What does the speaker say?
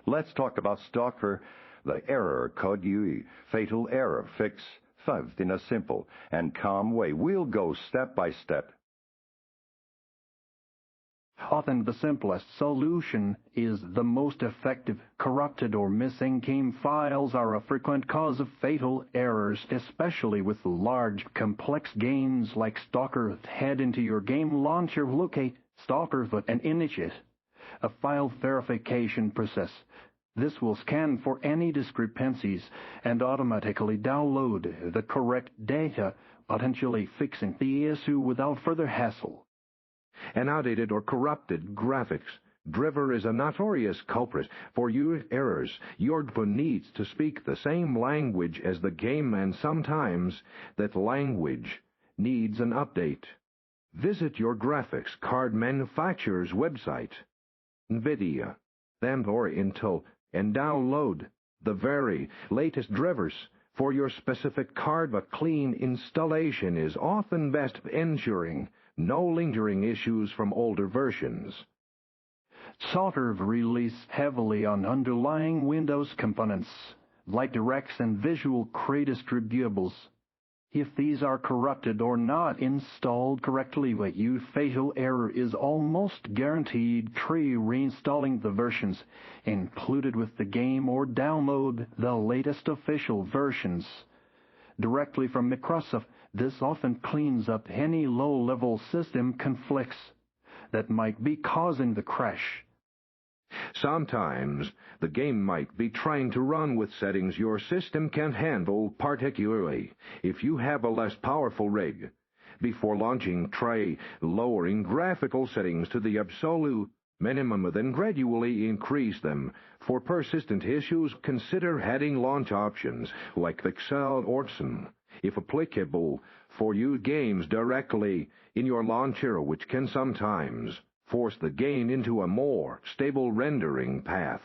Let's talk about Stalker, the error code UE, fatal error fix, fixed in a simple and calm way. We'll go step by step. Often the simplest solution is the most effective. Corrupted or missing game files are a frequent cause of fatal errors, especially with large, complex games like Stalker. Head into your game launcher, locate Stalker and initiate a file verification process. This will scan for any discrepancies and automatically download the correct data, potentially fixing the issue without further hassle. An outdated or corrupted graphics driver is a notorious culprit for UE errors. Your phone needs to speak the same language as the game, and sometimes that language needs an update. Visit your graphics card manufacturer's website, NVIDIA, AMD or Intel, and download the very latest drivers for your specific card. A clean installation is often best, ensuring no lingering issues from older versions. Stalker relies heavily on underlying Windows components, like DirectX and Visual Cray distributables. If these are corrupted or not installed correctly, a fatal error is almost guaranteed. Try reinstalling the versions included with the game or download the latest official versions directly from Microsoft. This often cleans up any low-level system conflicts that might be causing the crash. Sometimes the game might be trying to run with settings your system can't handle, particularly if you have a less powerful rig. Before launching, try lowering graphical settings to the absolute minimum, then gradually increase them. For persistent issues, consider adding launch options like Excel or Orson, if applicable, for UE games directly in your launcher, which can sometimes force the game into a more stable rendering path.